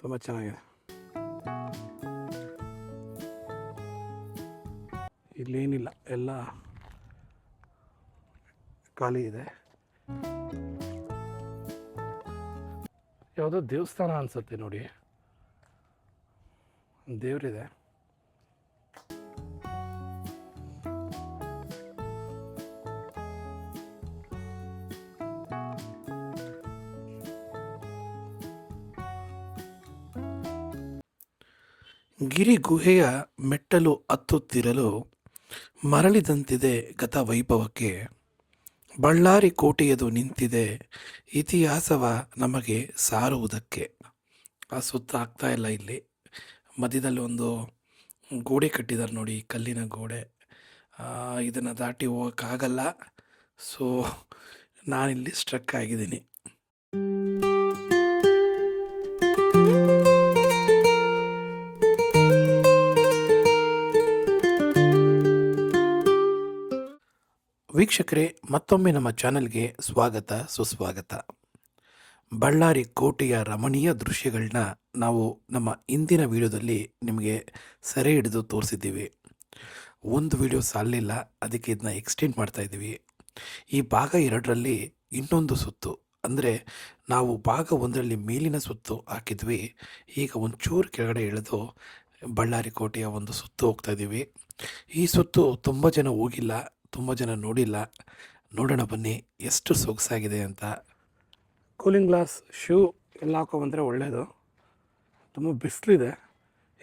ತುಂಬ ಚೆನ್ನಾಗಿದೆ. ಇಲ್ಲೇನಿಲ್ಲ, ಎಲ್ಲ ಖಾಲಿ ಇದೆ. ಯಾವುದೋ ದೇವಸ್ಥಾನ ಅನಿಸುತ್ತೆ ನೋಡಿ, ದೇವರಿದೆ. ಗಿರಿ ಗುಹೆಯ ಮೆಟ್ಟಲು ಹತ್ತುತ್ತಿರಲು ಮರಳಿದಂತಿದೆ ಗತ ವೈಭವಕ್ಕೆ. ಬಳ್ಳಾರಿ ಕೋಟೆಯದು ನಿಂತಿದೆ ಇತಿಹಾಸವ ನಮಗೆ ಸಾರುವುದಕ್ಕೆ. ಆ ಸುತ್ತ ಆಗ್ತಾ ಇಲ್ಲ. ಇಲ್ಲಿ ಮಧ್ಯದಲ್ಲಿ ಒಂದು ಗೋಡೆ ಕಟ್ಟಿದ್ದಾರೆ ನೋಡಿ, ಕಲ್ಲಿನ ಗೋಡೆ. ಇದನ್ನು ದಾಟಿ ಹೋಗೋಕ್ಕಾಗಲ್ಲ. ಸೊ ನಾನಿಲ್ಲಿ ಸ್ಟ್ರಕ್ ಆಗಿದ್ದೀನಿ. ವೀಕ್ಷಕರೇ, ಮತ್ತೊಮ್ಮೆ ನಮ್ಮ ಚಾನಲ್ಗೆ ಸ್ವಾಗತ ಸುಸ್ವಾಗತ. ಬಳ್ಳಾರಿ ಕೋಟೆಯ ರಮಣೀಯ ದೃಶ್ಯಗಳನ್ನ ನಾವು ನಮ್ಮ ಇಂದಿನ ವಿಡಿಯೋದಲ್ಲಿ ನಿಮಗೆ ಸೆರೆ ಹಿಡಿದು ತೋರಿಸಿದ್ದೀವಿ. ಒಂದು ವಿಡಿಯೋ ಸಾಲಲಿಲ್ಲ, ಅದಕ್ಕೆ ಇದನ್ನ ಎಕ್ಸ್ಟೆಂಡ್ ಮಾಡ್ತಾ ಇದ್ದೀವಿ. ಈ ಭಾಗ 2ರಲ್ಲಿ ಇನ್ನೊಂದು ಸುತ್ತು, ಅಂದರೆ ನಾವು ಭಾಗ 1ರಲ್ಲಿ ಮೇಲಿನ ಸುತ್ತು ಹಾಕಿದ್ವಿ. ಈಗ ಒಂಚೂರು ಕೆಳಗಡೆ ಇಳಿದು ಬಳ್ಳಾರಿ ಕೋಟೆಯ ಒಂದು ಸುತ್ತು ಹೋಗ್ತಾ ಇದ್ದೀವಿ. ಈ ಸುತ್ತು ತುಂಬ ಜನ ಹೋಗಿಲ್ಲ, ತುಂಬ ಜನ ನೋಡಿಲ್ಲ. ನೋಡೋಣ ಬನ್ನಿ ಎಷ್ಟು ಸೊಗಸಾಗಿದೆ ಅಂತ. ಕೂಲಿಂಗ್ ಗ್ಲಾಸ್ ಶೂ ಎಲ್ಲ ಹಾಕೊಬಂದರೆ ಒಳ್ಳೆಯದು. ತುಂಬ ಬಿಸಿಲಿದೆ,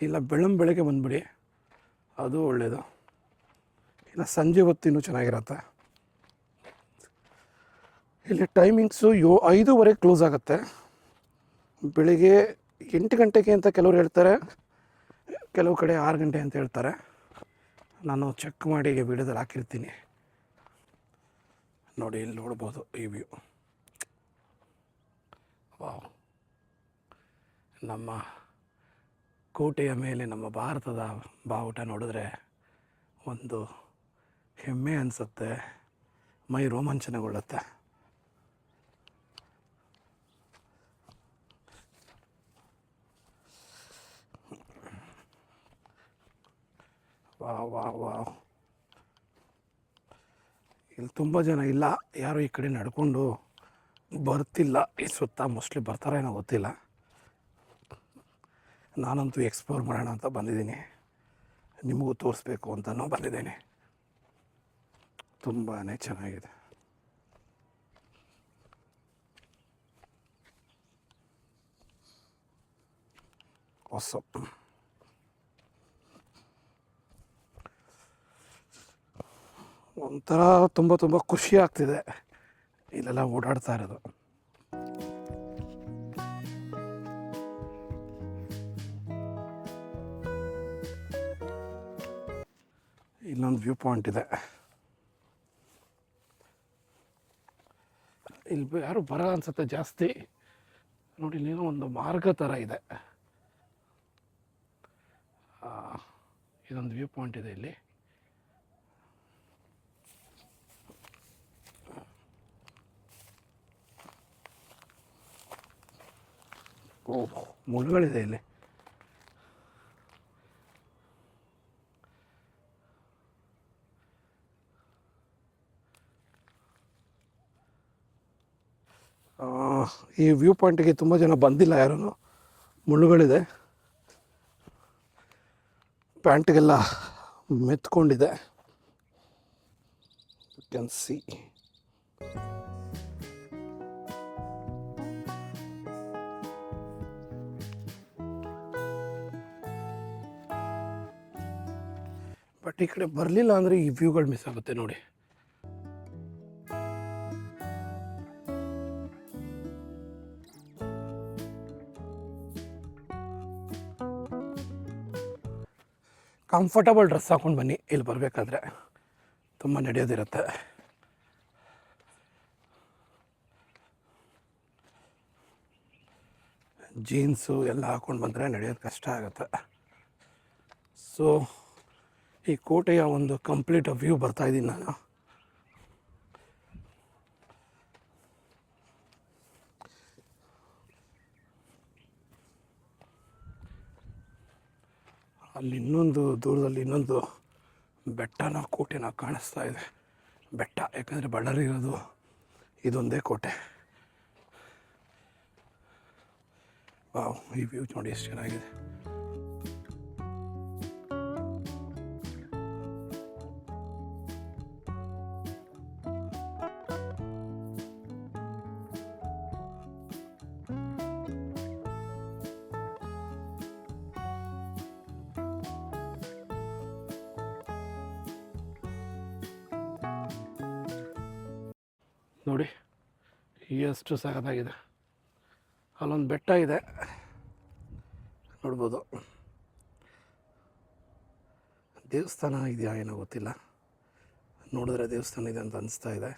ಇಲ್ಲ ಬೆಳಗ್ಗೆ ಬಂದುಬಿಡಿ, ಅದು ಒಳ್ಳೆಯದು. ಇಲ್ಲ ಸಂಜೆ ಹೊತ್ತು ಇನ್ನೂ ಚೆನ್ನಾಗಿರತ್ತೆ. ಇಲ್ಲಿ ಟೈಮಿಂಗ್ಸು 5:30 ಕ್ಲೋಸ್ ಆಗುತ್ತೆ. ಬೆಳಿಗ್ಗೆ 8 ಗಂಟೆಗೆ ಅಂತ ಕೆಲವರು ಹೇಳ್ತಾರೆ, ಕೆಲವು ಕಡೆ 6 ಗಂಟೆ ಅಂತ ಹೇಳ್ತಾರೆ. ನಾನು ಚೆಕ್ ಮಾಡಿ ವಿಡಿಯೋದಲ್ಲಿ ಹಾಕಿರ್ತೀನಿ ನೋಡಿ. ಇಲ್ಲಿ ನೋಡ್ಬೋದು ಈ ವ್ಯೂ. ವಾವ್, ನಮ್ಮ ಕೋಟೆಯ ಮೇಲೆ ನಮ್ಮ ಭಾರತದ ಬಾವುಟ ನೋಡಿದ್ರೆ ಒಂದು ಹೆಮ್ಮೆ ಅನಿಸುತ್ತೆ, ಮೈ ರೋಮಾಂಚನಗೊಳ್ಳುತ್ತೆ. Wow wow wow. ಇಲ್ಲಿ ತುಂಬ ಜನ ಇಲ್ಲ, ಯಾರು ಈ ಕಡೆ ನಡ್ಕೊಂಡು ಬರ್ತಿಲ್ಲ. ಈ ಸುತ್ತ ಮೋಸ್ಟ್ಲಿ ಬರ್ತಾರೇನೋ ಗೊತ್ತಿಲ್ಲ. ನಾನಂತೂ ಎಕ್ಸ್ಪ್ಲೋರ್ ಮಾಡೋಣ ಅಂತ ಬಂದಿದ್ದೀನಿ, ನಿಮಗೂ ತೋರಿಸ್ಬೇಕು ಅಂತಲೂ ಬಂದಿದ್ದೀನಿ. ತುಂಬಾ ಚೆನ್ನಾಗಿದೆ. ಹೊಸ ಒಂಥರ ತುಂಬ ಖುಷಿ ಆಗ್ತಿದೆ ಇಲ್ಲೆಲ್ಲ ಓಡಾಡ್ತಾ ಇರೋದು. ಇಲ್ಲೊಂದು ವ್ಯೂ ಪಾಯಿಂಟ್ ಇದೆ. ಇಲ್ಲಿ ಯಾರು ಬರಲ್ಲ ಅನ್ಸುತ್ತೆ ಜಾಸ್ತಿ. ನೋಡಿ, ಇಲ್ಲೇನೋ ಒಂದು ಮಾರ್ಗ ಥರ ಇದೆ. ಇದೊಂದು ವ್ಯೂ ಪಾಯಿಂಟ್ ಇದೆ ಇಲ್ಲಿ. ಓಹ್, ಮುಳ್ಳುಗಳಿದೆ ಇಲ್ಲಿ. ಈ ವ್ಯೂ ಪಾಯಿಂಟಿಗೆ ತುಂಬ ಜನ ಬಂದಿಲ್ಲ ಯಾರೂ. ಮುಳ್ಳುಗಳಿದೆ, ಪ್ಯಾಂಟ್ಗೆಲ್ಲ ಮೆತ್ಕೊಂಡಿದೆ. You can see. ಬಟ್ ಈ ಕಡೆ ಬರಲಿಲ್ಲ ಅಂದರೆ ಈ ವ್ಯೂಗಳು ಮಿಸ್ ಆಗುತ್ತೆ ನೋಡಿ. ಕಂಫರ್ಟಬಲ್ ಡ್ರೆಸ್ ಹಾಕ್ಕೊಂಡು ಬನ್ನಿ, ಇಲ್ಲಿ ಬರಬೇಕಾದ್ರೆ ತುಂಬ ನಡೆಯೋದಿರುತ್ತೆ. ಜೀನ್ಸು ಎಲ್ಲ ಹಾಕ್ಕೊಂಡು ಬಂದರೆ ನಡೆಯೋದು ಕಷ್ಟ ಆಗುತ್ತೆ. ಸೊ ಈ ಕೋಟೆಯ ಒಂದು ಕಂಪ್ಲೀಟ್ ವ್ಯೂ ಬರ್ತಾಯಿದ್ದೀನಿ ನಾನು. ಅಲ್ಲಿ ಇನ್ನೊಂದು ದೂರದಲ್ಲಿ ಇನ್ನೊಂದು ಬೆಟ್ಟನ ಕೋಟೆನ ಕಾಣಿಸ್ತಾ ಇದೆ. ಬೆಟ್ಟ ಯಾಕಂದರೆ ಬಳ್ಳಾರಿ ಇರೋದು ಇದೊಂದೇ ಕೋಟೆ. ವಾವ್, ಈ ವ್ಯೂ ನೋಡಿ ಎಷ್ಟು ಚೆನ್ನಾಗಿದೆ. ನೋಡಿ ಎಷ್ಟು ಸಖತ್ತಾಗಿದೆ. ಅಲ್ಲೊಂದು ಬೆಟ್ಟ ಇದೆ ನೋಡ್ಬೋದು. ದೇವಸ್ಥಾನ ಇದೆಯಾ ಏನೋ ಗೊತ್ತಿಲ್ಲ, ನೋಡಿದ್ರೆ ದೇವಸ್ಥಾನ ಇದೆ ಅಂತ ಅನಿಸ್ತಾ ಇದೆ.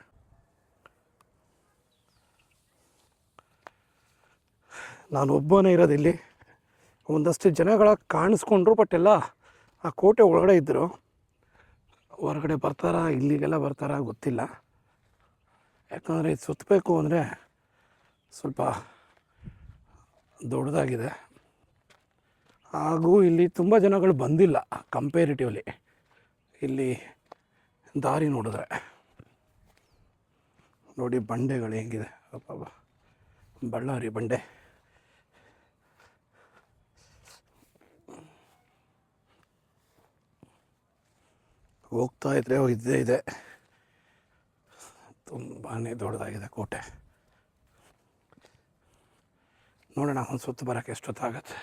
ನಾನು ಒಬ್ಬನೇ ಇರೋದಿಲ್ಲಿ. ಒಂದಷ್ಟು ಜನಗಳ ಕಾಣಿಸ್ಕೊಂಡ್ರು, ಬಟ್ ಎಲ್ಲ ಆ ಕೋಟೆ ಒಳಗಡೆ ಇದ್ದರು. ಹೊರಗಡೆ ಬರ್ತಾರಾ, ಇಲ್ಲಿಗೆಲ್ಲ ಬರ್ತಾರಾ ಗೊತ್ತಿಲ್ಲ. ಯಾಕಂದರೆ ಇದು ಸುತ್ತಬೇಕು ಅಂದರೆ ಸ್ವಲ್ಪ ದೊಡ್ಡದಾಗಿದೆ. ಹಾಗೂ ಇಲ್ಲಿ ತುಂಬ ಜನಗಳು ಬಂದಿಲ್ಲ ಕಂಪೇರಿಟಿವ್ಲಿ. ಇಲ್ಲಿ ದಾರಿ ನೋಡಿದ್ರೆ ನೋಡಿ, ಬಂಡೆಗಳು ಹೆಂಗಿದೆ. ಅಬ್ಬಬ್ಬ, ಬಳ್ಳಾರಿ ಬಂಡೆ. ಹೋಗ್ತಾ ಇದ್ರೆ ಇದ್ದೇ ಇದೆ. ತುಂಬಾ ದೊಡ್ಡದಾಗಿದೆ ಕೋಟೆ. ನೋಡೋಣ ಒಂದು ಸುತ್ತು ಬರೋಕ್ಕೆ ಎಷ್ಟೊತ್ತಾಗತ್ತೆ.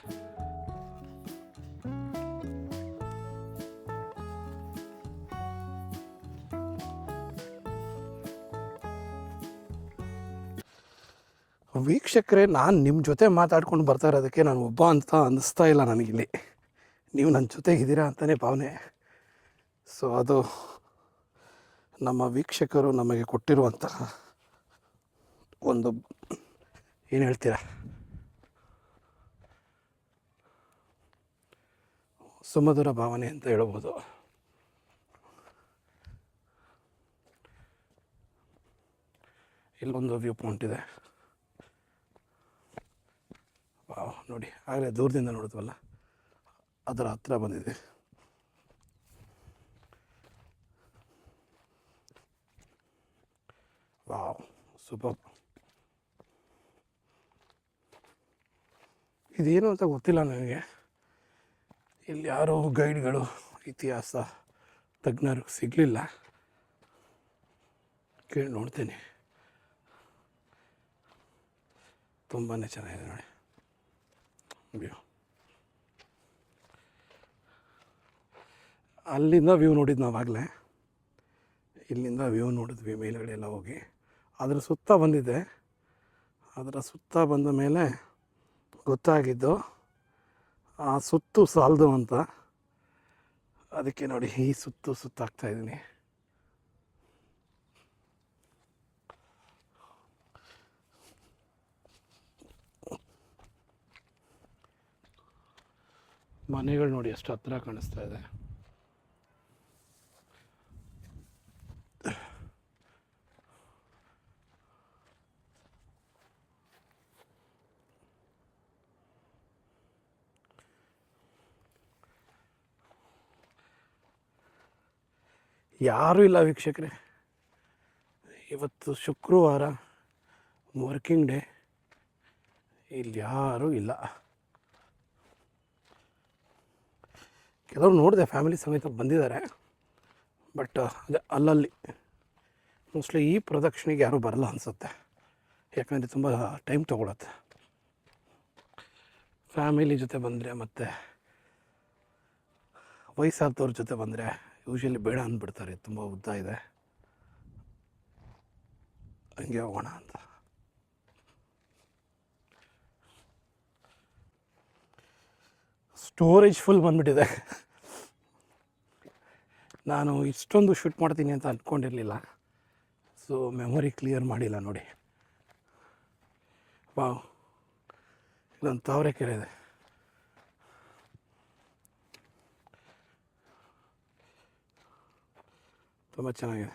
ವೀಕ್ಷಕರೇ, ನಾನು ನಿಮ್ಮ ಜೊತೆ ಮಾತಾಡ್ಕೊಂಡು ಬರ್ತಾ ಇರೋದಕ್ಕೆ ನಾನು ಒಬ್ಬ ಅಂತ ಅನ್ನಿಸ್ತಾ ಇಲ್ಲ ನನಗಿಲ್ಲಿ. ನೀವು ನನ್ನ ಜೊತೆಗಿದ್ದೀರಾ ಅಂತಲೇ ಭಾವನೆ. ಸೊ ಅದು ನಮ್ಮ ವೀಕ್ಷಕರು ನಮಗೆ ಕೊಟ್ಟಿರುವಂತಹ ಒಂದು, ಏನು ಹೇಳ್ತೀರಾ, ಸುಮಧುರ ಭಾವನೆ ಅಂತ ಹೇಳ್ಬೋದು. ಇಲ್ಲೊಂದು ವ್ಯೂ ಪಾಯಿಂಟ್ ಇದೆ. ವಾವ್, ನೋಡಿ, ಆಗಲೇ ದೂರದಿಂದ ನೋಡಿದ್ವಲ್ಲ, ಅದರ ಹತ್ರ ಬಂದಿದೆ. Wow, super. ಇದೇನು ಅಂತ ಗೊತ್ತಿಲ್ಲ ನನಗೆ. ಇಲ್ಲಿ ಯಾರೋ ಗೈಡ್ಗಳು, ಇತಿಹಾಸ ತಜ್ಞರು ಸಿಗಲಿಲ್ಲ. ಕೇಳಿ ನೋಡ್ತೀನಿ. ತುಂಬಾ ಚೆನ್ನಾಗಿದೆ ನೋಡಿ ವ್ಯೂ. ಅಲ್ಲಿಂದ ವ್ಯೂ ನೋಡಿದ್ದು ನಾವಾಗಲೇ. ಇಲ್ಲಿಂದ ವ್ಯೂ ನೋಡಿದ್ವಿ ಮೇಲುಗಡೆ ಎಲ್ಲ ಹೋಗಿ. ಅದರ ಸುತ್ತ ಬಂದಿದ್ದೆ. ಅದರ ಸುತ್ತ ಬಂದ ಮೇಲೆ ಗೊತ್ತಾಗಿದ್ದು ಆ ಸುತ್ತು ಸಾಲದು ಅಂತ. ಅದಕ್ಕೆ ನೋಡಿ ಈ ಸುತ್ತಾಗ್ತಾ ಇದ್ದೀನಿ. ಮನೆಗಳು ನೋಡಿ ಎಷ್ಟು ಹತ್ರ ಕಾಣಿಸ್ತಾ ಇದೆ. ಯಾರೂ ಇಲ್ಲ ವೀಕ್ಷಕರೇ. ಇವತ್ತು ಶುಕ್ರವಾರ, ವರ್ಕಿಂಗ್ ಡೇ. ಇಲ್ಲಿ ಯಾರೂ ಇಲ್ಲ. ಕೆಲವರು ನೋಡಿದೆ ಫ್ಯಾಮಿಲಿ ಸಮೇತ ಬಂದಿದ್ದಾರೆ, ಬಟ್ ಅದೇ ಅಲ್ಲಲ್ಲಿ ಮೋಸ್ಟ್ಲಿ ಈ ಪ್ರದಕ್ಷಿಣೆಗೆ ಯಾರೂ ಬರಲ್ಲ ಅನಿಸುತ್ತೆ. ಯಾಕಂದರೆ ತುಂಬ ಟೈಮ್ ತೊಗೊಳತ್ತೆ. ಫ್ಯಾಮಿಲಿ ಜೊತೆ ಬಂದರೆ ಮತ್ತು ವಯಸ್ಸಾದವ್ರ ಜೊತೆ ಬಂದರೆ ಯೂಶ್ವಲಿ ಬೇಡ ಅಂದ್ಬಿಡ್ತಾರೆ, ತುಂಬ ಉದ್ದ ಇದೆ, ಹಂಗೆ ಹೋಗೋಣ ಅಂತ. ಸ್ಟೋರೇಜ್ ಫುಲ್ ಬಂದುಬಿಟ್ಟಿದೆ. ನಾನು ಇಷ್ಟೊಂದು ಶೂಟ್ ಮಾಡ್ತೀನಿ ಅಂತ ಅಂದ್ಕೊಂಡಿರಲಿಲ್ಲ. ಸೊ ಮೆಮೊರಿ ಕ್ಲಿಯರ್ ಮಾಡಿಲ್ಲ ನೋಡಿ. ವಾವ್, ಇಲ್ಲೊಂದು ತಾವರೆಕೆರೆ ಇದೆ. ತುಂಬ ಚೆನ್ನಾಗಿದೆ.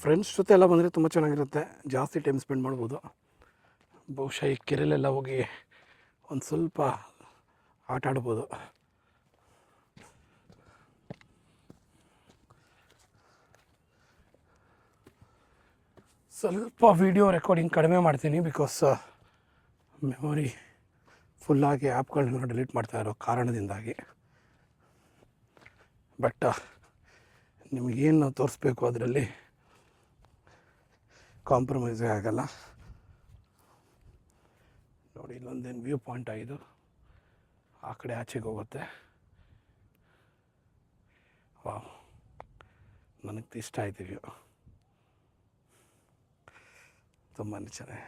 ಫ್ರೆಂಡ್ಸ್ ಜೊತೆ ಎಲ್ಲ ಬಂದರೆ ತುಂಬ ಚೆನ್ನಾಗಿರುತ್ತೆ, ಜಾಸ್ತಿ ಟೈಮ್ ಸ್ಪೆಂಡ್ ಮಾಡ್ಬೋದು. ಬಹುಶಃ ಈ ಕೆರೆಯಲ್ಲೆಲ್ಲ ಹೋಗಿ ಒಂದು ಸ್ವಲ್ಪ ಆಟ ಆಡ್ಬೋದು. ಸ್ವಲ್ಪ ವೀಡಿಯೋ ರೆಕಾರ್ಡಿಂಗ್ ಕಡಿಮೆ ಮಾಡ್ತೀನಿ, ಬಿಕಾಸ್ ಮೆಮೊರಿ ಫುಲ್ಲಾಗಿ ಆ್ಯಪ್ಗಳನ್ನ ಡಿಲೀಟ್ ಮಾಡ್ತಾ ಇರೋ ಕಾರಣದಿಂದಾಗಿ. ಬಟ್ ನಿಮಗೇನು ತೋರಿಸ್ಬೇಕು ಅದರಲ್ಲಿ ಕಾಂಪ್ರಮೈಸೇ ಆಗಲ್ಲ. ನೋಡಿ, ಇಲ್ಲೊಂದೇನು ವ್ಯೂ ಪಾಯಿಂಟ್ ಆಗಿದ್ದು, ಆ ಕಡೆ ಆಚೆಗೆ ಹೋಗುತ್ತೆ. ವಾವ್, ನನಗೆ ಇಷ್ಟ ಆಯ್ತು ವ್ಯೂ, ತುಂಬಾ ಚೆನ್ನಾಗಿ.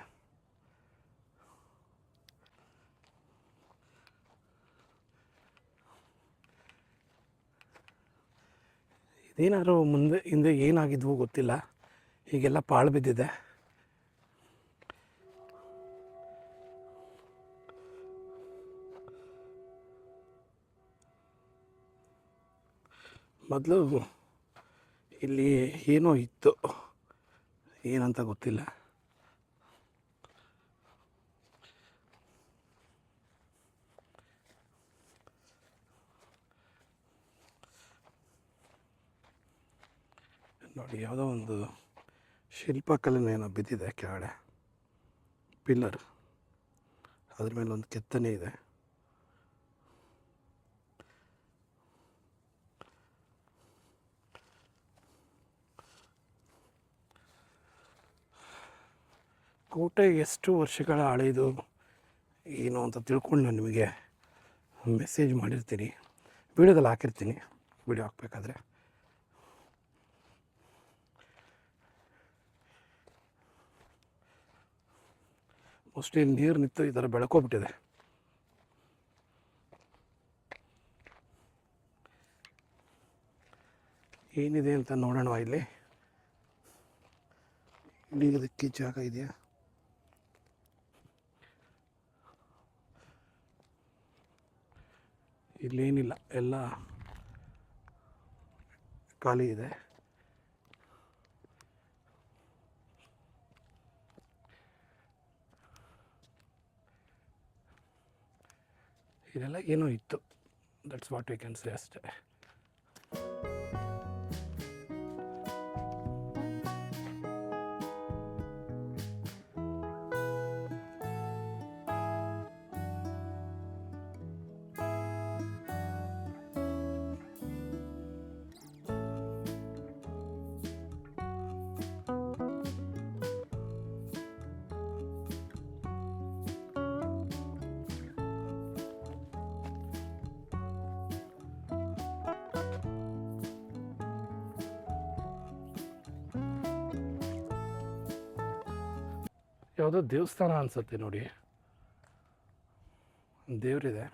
ಇದೇನಾದ್ರು ಮುಂದೆ ಹಿಂದೆ ಏನಾಗಿದ್ವೋ ಗೊತ್ತಿಲ್ಲ, ಹೀಗೆಲ್ಲ ಪಾಳು ಬಿದ್ದಿದೆ. ಮೊದಲು ಇಲ್ಲಿ ಏನೋ ಇತ್ತು, ಏನಂತ ಗೊತ್ತಿಲ್ಲ. ನೋಡಿ, ಯಾವುದೋ ಒಂದು ಶಿಲ್ಪಕಲೆನ ಏನೋ ಬಿದ್ದಿದೆ ಕೆಳಗಡೆ, ಪಿಲ್ಲರ್, ಅದ್ರ ಮೇಲೆ ಒಂದು ಕೆತ್ತನೆ ಇದೆ. ಕೋಟೆ ಎಷ್ಟು ವರ್ಷಗಳ ಹಳೆಯದು ಏನು ಅಂತ ತಿಳ್ಕೊಂಡು ನಾನು ನಿಮಗೆ ಮೆಸೇಜ್ ಮಾಡಿರ್ತೀನಿ, ವೀಡಿಯೋದಲ್ಲಿ ಹಾಕಿರ್ತೀನಿ, ವೀಡಿಯೋ ಹಾಕಬೇಕಾದ್ರೆ. ಮೋಸ್ಟ್ಲಿ ನೀರು ನಿಂತು ಈ ಥರ ಬೆಳ್ಕೊಬಿಟ್ಟಿದೆ. ಏನಿದೆ ಅಂತ ನೋಡೋಣ. ಇಲ್ಲಿ ಇಳಿಯೋದಕ್ಕೆ ಜಾಗ ಇದೆಯಾ? ಇಲ್ಲೇನಿಲ್ಲ, ಎಲ್ಲ ಖಾಲಿ ಇದೆ. ಇದೆಲ್ಲ ಏನೋ ಇತ್ತು, that's what we can say ಅಷ್ಟೇ. ಯಾವುದೋ ದೇವಸ್ಥಾನ ಅನಿಸುತ್ತೆ ನೋಡಿ, ದೇವರಿದೆ.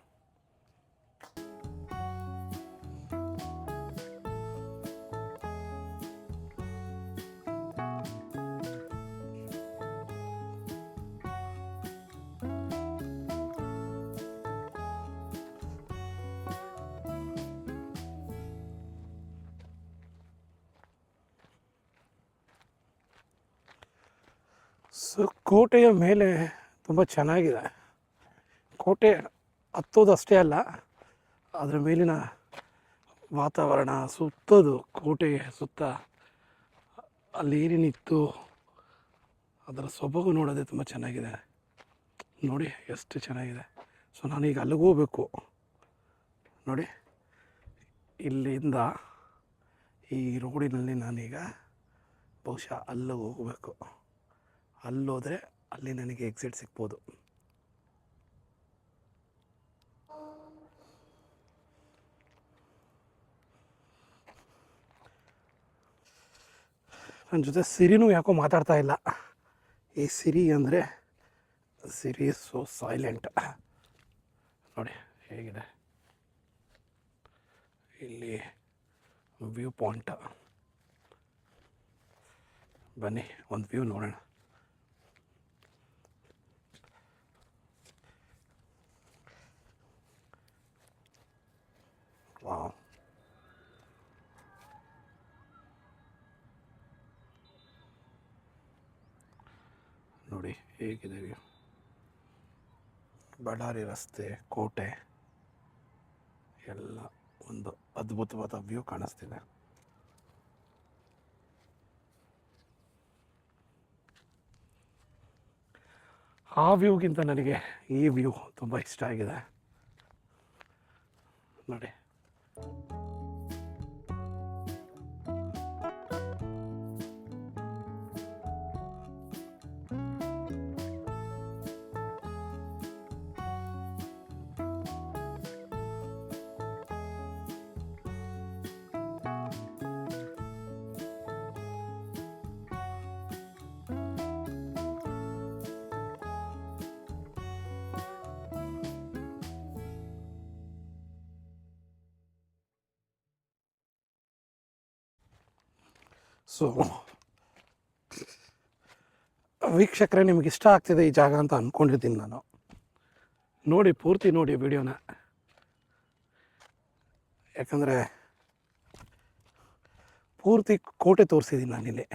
ಸೊ ಕೋಟೆಯ ಮೇಲೆ ತುಂಬ ಚೆನ್ನಾಗಿದೆ. ಕೋಟೆ ಹತ್ತೋದಷ್ಟೇ ಅಲ್ಲ, ಅದರ ಮೇಲಿನ ವಾತಾವರಣ, ಸುತ್ತೋದು, ಕೋಟೆಯ ಸುತ್ತ ಅಲ್ಲಿ ಏನೇನಿತ್ತು ಅದರ ಸೊಬಗು ನೋಡೋದೇ ತುಂಬ ಚೆನ್ನಾಗಿದೆ. ನೋಡಿ ಎಷ್ಟು ಚೆನ್ನಾಗಿದೆ. ಸೊ ನಾನೀಗ ಅಲ್ಲಿಗೆ ಹೋಗ್ಬೇಕು. ನೋಡಿ, ಇಲ್ಲಿಂದ ಈ ರೋಡಿನಲ್ಲಿ ನಾನೀಗ ಬಹುಶಃ ಅಲ್ಲಿಗೆ ಹೋಗಬೇಕು. ಅಲ್ಲೋದ್ರೆ ಅಲ್ಲಿ ನನಗೆ ಎಕ್ಸಿಟ್ ಸಿಗ್ಬೋದು. ನನ್ನ ಜೊತೆ ಸಿರಿನೂ ಯಾಕೋ ಮಾತಾಡ್ತಾ ಇಲ್ಲ. ಈ ಸಿರಿ ಅಂದರೆ ಸಿರಿ ಸೋ ಸೈಲೆಂಟ್. ನೋಡಿ ಹೇಗಿದೆ ಇಲ್ಲಿ ವ್ಯೂ ಪಾಯಿಂಟ್. ಬನ್ನಿ ಒಂದು ವ್ಯೂ ನೋಡೋಣ. ವಾವ್, ನೋಡಿ ಹೇಗಿದೆ ವ್ಯೂ. ಬಳ್ಳಾರಿ ರಸ್ತೆ, ಕೋಟೆ ಎಲ್ಲ ಒಂದು ಅದ್ಭುತವಾದ ವ್ಯೂ ಕಾಣಿಸ್ತಿದೆ. ಆ ವ್ಯೂಗಿಂತ ನನಗೆ ಈ ವ್ಯೂ ತುಂಬ ಇಷ್ಟ ಆಗಿದೆ ನೋಡಿ. ಸೊ ವೀಕ್ಷಕರೇ, ನಿಮ್ಗೆ ಇಷ್ಟ ಆಗ್ತಿದೆ ಈ ಜಾಗ ಅಂತ ಅಂದ್ಕೊಂಡಿದ್ದೀನಿ ನಾನು. ನೋಡಿ, ಪೂರ್ತಿ ನೋಡಿ ವಿಡಿಯೋನ, ಯಾಕಂದರೆ ಪೂರ್ತಿ ಕೋಟೆ ತೋರಿಸಿದ್ದೀನಿ ನಾನಿಲ್ಲಿ.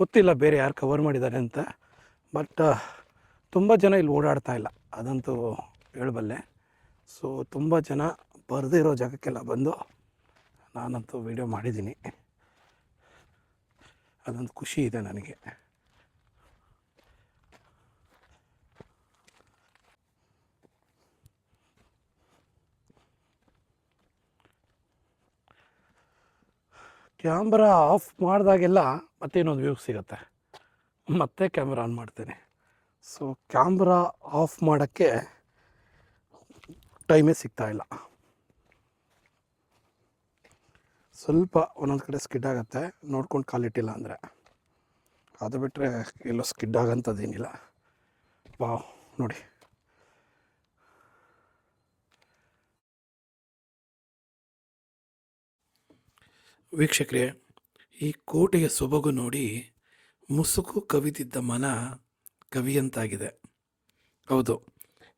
ಗೊತ್ತಿಲ್ಲ ಬೇರೆ ಯಾರು ಕವರ್ ಮಾಡಿದ್ದಾರೆ ಅಂತ, ಬಟ್ ತುಂಬ ಜನ ಇಲ್ಲಿ ಓಡಾಡ್ತಾ ಇಲ್ಲ, ಅದಂತೂ ಹೇಳಬಲ್ಲೆ. ಸೊ ತುಂಬ ಜನ ಬರದೇ ಇರೋ ಜಾಗಕ್ಕೆಲ್ಲ ಬಂದು ನಾನಂತೂ ವಿಡಿಯೋ ಮಾಡಿದ್ದೀನಿ, ಅದೊಂದು ಖುಷಿ ಇದೆ ನನಗೆ. ಕ್ಯಾಮ್ರಾ ಆಫ್ ಮಾಡಿದಾಗೆಲ್ಲ ಮತ್ತೆ ಇನ್ನೊಂದು ವ್ಯೂ ಸಿಗುತ್ತೆ, ಮತ್ತೆ ಕ್ಯಾಮ್ರಾ ಆನ್ ಮಾಡ್ತೇನೆ. ಸೊ ಕ್ಯಾಮ್ರಾ ಆಫ್ ಮಾಡೋಕ್ಕೆ ಟೈಮೇ ಸಿಗ್ತಾಯಿಲ್ಲ. ಸ್ವಲ್ಪ ಒಂದೊಂದು ಕಡೆ ಸ್ಕಿಡ್ ಆಗುತ್ತೆ, ನೋಡ್ಕೊಂಡು ಕಾಲಿಟ್ಟಿಲ್ಲ ಅಂದರೆ. ಅದು ಬಿಟ್ಟರೆ ಎಲ್ಲೋ ಸ್ಕಿಡ್ ಆಗೋಂಥದ್ದೇನಿಲ್ಲ. ವಾವ್, ನೋಡಿ. ವೀಕ್ಷಕರೇ, ಈ ಕೋಟೆಯ ಸೊಬಗು ನೋಡಿ ಮುಸುಕು ಕವಿದಿದ್ದ ಮನ ಕವಿಯಂತಾಗಿದೆ. ಹೌದು,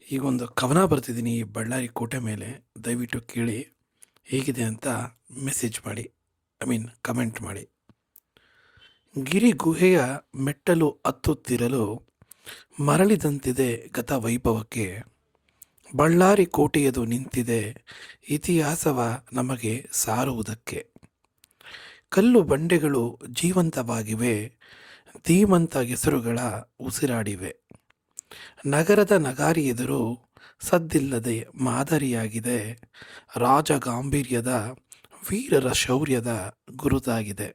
ಈಗೊಂದು ಕವನ ಬರ್ತಿದ್ದೀನಿ ಈ ಬಳ್ಳಾರಿ ಕೋಟೆ ಮೇಲೆ, ದಯವಿಟ್ಟು ಕೇಳಿ. ಹೇಗಿದೆ ಅಂತ ಮೆಸೇಜ್ ಮಾಡಿ, ಕಮೆಂಟ್ ಮಾಡಿ. ಗಿರಿ ಗುಹೆಯ ಮೆಟ್ಟಲು ಹತ್ತುತ್ತಿರಲು ಮರಳಿದಂತಿದೆ ಗತ ವೈಭವಕ್ಕೆ. ಬಳ್ಳಾರಿ ಕೋಟೆಯದು ನಿಂತಿದೆ ಇತಿಹಾಸವ ನಮಗೆ ಸಾರುವುದಕ್ಕೆ. ಕಲ್ಲು ಬಂಡೆಗಳು ಜೀವಂತವಾಗಿವೆ, ಧೀಮಂತ ಹೆಸರುಗಳ ಉಸಿರಾಡಿವೆ. ನಗರದ ನಗಾರಿ ಎದುರು ಸದ್ದಿಲ್ಲದೆ ಮಾದರಿಯಾಗಿದೆ, ರಾಜ ಗಾಂಭೀರ್ಯದ ವೀರರ ಶೌರ್ಯದ ಗುರುತಾಗಿದೆ.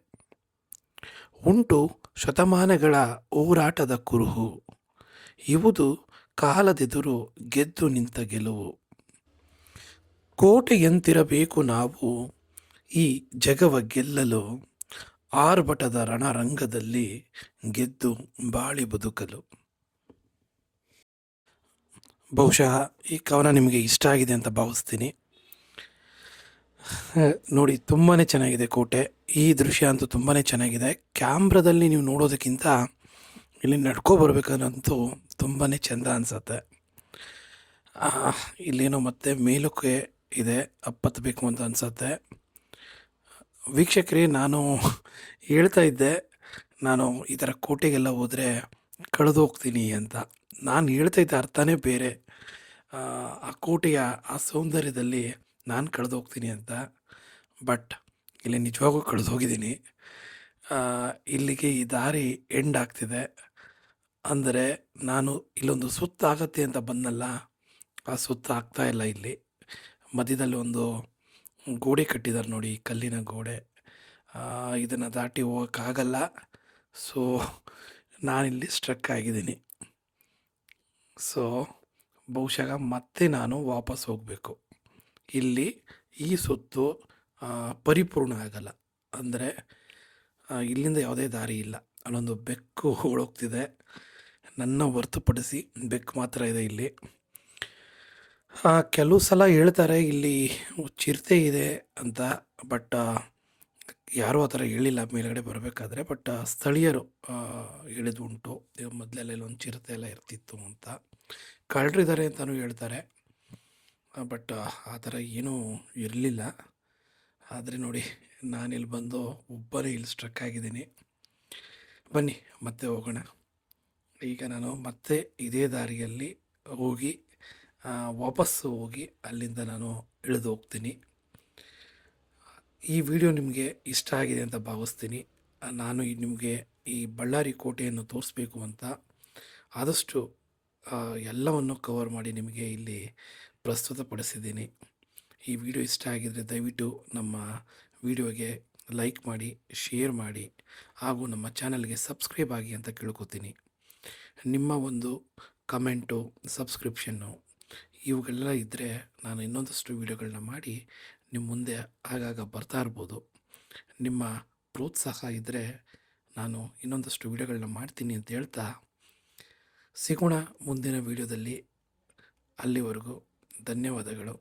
ಉಂಟು ಶತಮಾನಗಳ ಹೋರಾಟದ ಕುರುಹು, ಇವುದು ಕಾಲದೆದುರು ಗೆದ್ದು ನಿಂತ ಗೆಲುವು. ಕೋಟೆಯಂತಿರಬೇಕು ನಾವು ಈ ಜಗವ ಗೆಲ್ಲಲು, ಆರ್ಭಟದ ರಣರಂಗದಲ್ಲಿ ಗೆದ್ದು ಬಾಳಿ ಬದುಕಲು. ಬಹುಶಃ ಈ ಕವನ ನಿಮಗೆ ಇಷ್ಟ ಆಗಿದೆ ಅಂತ ಭಾವಿಸ್ತೀನಿ. ನೋಡಿ, ತುಂಬಾ ಚೆನ್ನಾಗಿದೆ ಕೋಟೆ. ಈ ದೃಶ್ಯ ಅಂತೂ ತುಂಬಾ ಚೆನ್ನಾಗಿದೆ. ಕ್ಯಾಮ್ರಾದಲ್ಲಿ ನೀವು ನೋಡೋದಕ್ಕಿಂತ ಇಲ್ಲಿ ನಡ್ಕೊ ಬರ್ಬೇಕಾದಂತೂ ತುಂಬಾ ಚೆಂದ ಅನಿಸುತ್ತೆ. ಇಲ್ಲೇನೋ ಮತ್ತೆ ಮೇಲಕ್ಕೆ ಇದೆ, ಹತ್ತಬೇಕು ಅಂತ ಅನಿಸುತ್ತೆ. ವೀಕ್ಷಕರೇ, ನಾನು ಹೇಳ್ತಾ ಇದ್ದೆ, ನಾನು ಈ ಥರ ಕೋಟೆಗೆಲ್ಲ ಹೋದರೆ ಕಳೆದು ಹೋಗ್ತೀನಿ ಅಂತ. ನಾನು ಹೇಳ್ತಾ ಇದ್ದ ಅರ್ಥನೇ ಬೇರೆ. ಆ ಕೋಟೆಯ ಆ ಸೌಂದರ್ಯದಲ್ಲಿ ನಾನು ಕಳೆದು ಹೋಗ್ತೀನಿ ಅಂತ. ಬಟ್ ಇಲ್ಲಿ ನಿಜವಾಗೂ ಕಳೆದು ಹೋಗಿದ್ದೀನಿ. ಇಲ್ಲಿಗೆ ಈ ದಾರಿ ಎಂಡ್ ಆಗ್ತಿದೆ. ಅಂದರೆ ನಾನು ಇಲ್ಲೊಂದು ಸುತ್ತ ಆಗತ್ತೆ ಅಂತ ಬಂದಲ್ಲ, ಆ ಸುತ್ತ ಆಗ್ತಾ ಇಲ್ಲ. ಇಲ್ಲಿ ಮಧ್ಯದಲ್ಲಿ ಒಂದು ಗೋಡೆ ಕಟ್ಟಿದ್ದಾರೆ ನೋಡಿ, ಕಲ್ಲಿನ ಗೋಡೆ. ಇದನ್ನು ದಾಟಿ ಹೋಗೋಕ್ಕಾಗಲ್ಲ. ಸೊ ನಾನಿಲ್ಲಿ ಸ್ಟ್ರಕ್ ಆಗಿದ್ದೀನಿ. ಸೊ ಬಹುಶಃ ಮತ್ತೆ ನಾನು ವಾಪಸ್ ಹೋಗಬೇಕು. ಇಲ್ಲಿ ಈ ಸುತ್ತು ಪರಿಪೂರ್ಣ ಆಗಲ್ಲ. ಅಂದರೆ ಇಲ್ಲಿಂದ ಯಾವುದೇ ದಾರಿ ಇಲ್ಲ. ಅಲ್ಲೊಂದು ಬೆಕ್ಕು ಓಡೋಗ್ತಿದೆ, ನನ್ನ ಹೊರತುಪಡಿಸಿ ಬೆಕ್ಕು ಮಾತ್ರ ಇದೆ ಇಲ್ಲಿ. ಕೆಲವು ಸಲ ಹೇಳ್ತಾರೆ ಇಲ್ಲಿ ಚಿರತೆ ಇದೆ ಅಂತ, ಬಟ್ ಯಾರೂ ಆ ಥರ ಹೇಳಿಲ್ಲ ಮೇಲ್ಗಡೆ ಬರಬೇಕಾದ್ರೆ. ಬಟ್ ಸ್ಥಳೀಯರು ಹೇಳಿದ್ದು ಉಂಟು, ಮೊದಲೆಲ್ಲ ಇಲ್ಲೊಂದು ಚಿರತೆ ಎಲ್ಲ ಇರ್ತಿತ್ತು ಅಂತ. ಕಳ್ಳರಿದ್ದಾರೆ ಅಂತಲೂ ಹೇಳ್ತಾರೆ, ಬಟ್ ಆ ಥರ ಏನೂ ಇರಲಿಲ್ಲ. ಆದರೆ ನೋಡಿ, ನಾನಿಲ್ಲಿ ಬಂದು ಒಬ್ಬನೇ ಇಲ್ಲಿ ಸ್ಟ್ರಕ್ ಆಗಿದ್ದೀನಿ. ಬನ್ನಿ ಮತ್ತೆ ಹೋಗೋಣ. ಈಗ ನಾನು ಮತ್ತೆ ಇದೇ ದಾರಿಯಲ್ಲಿ ಹೋಗಿ ವಾಪಸ್ಸು ಹೋಗಿ ಅಲ್ಲಿಂದ ನಾನು ಇಳಿದು ಹೋಗ್ತೀನಿ. ಈ ವಿಡಿಯೋ ನಿಮಗೆ ಇಷ್ಟ ಆಗಿದೆ ಅಂತ ಭಾವಿಸ್ತೀನಿ. ನಾನು ನಿಮಗೆ ಈ ಬಳ್ಳಾರಿ ಕೋಟೆಯನ್ನು ತೋರಿಸ್ಬೇಕು ಅಂತ ಆದಷ್ಟು ಎಲ್ಲವನ್ನು ಕವರ್ ಮಾಡಿ ನಿಮಗೆ ಇಲ್ಲಿ ಪ್ರಸ್ತುತಪಡಿಸಿದ್ದೀನಿ. ಈ ವಿಡಿಯೋ ಇಷ್ಟ ಆಗಿದರೆ ದಯವಿಟ್ಟು ನಮ್ಮ ವಿಡಿಯೋಗೆ ಲೈಕ್ ಮಾಡಿ, ಶೇರ್ ಮಾಡಿ ಹಾಗೂ ನಮ್ಮ ಚಾನಲ್ಗೆ ಸಬ್ಸ್ಕ್ರೈಬ್ ಆಗಿ ಅಂತ ಕೇಳ್ಕೊತೀನಿ. ನಿಮ್ಮ ಒಂದು ಕಮೆಂಟು, ಸಬ್ಸ್ಕ್ರಿಪ್ಷನ್ನು ಇವುಗಳೆಲ್ಲ ಇದ್ದರೆ ನಾನು ಇನ್ನೊಂದಷ್ಟು ವೀಡಿಯೋಗಳನ್ನ ಮಾಡಿ ನಿಮ್ಮ ಮುಂದೆ ಆಗಾಗ ಬರ್ತಾ ಇರ್ಬೋದು. ನಿಮ್ಮ ಪ್ರೋತ್ಸಾಹ ಇದ್ದರೆ ನಾನು ಇನ್ನೊಂದಷ್ಟು ವೀಡಿಯೋಗಳನ್ನ ಮಾಡ್ತೀನಿ ಅಂತ ಹೇಳ್ತಾ ಸಿಗೋಣ ಮುಂದಿನ ವೀಡಿಯೋದಲ್ಲಿ. ಅಲ್ಲಿವರೆಗೂ ಧನ್ಯವಾದಗಳು.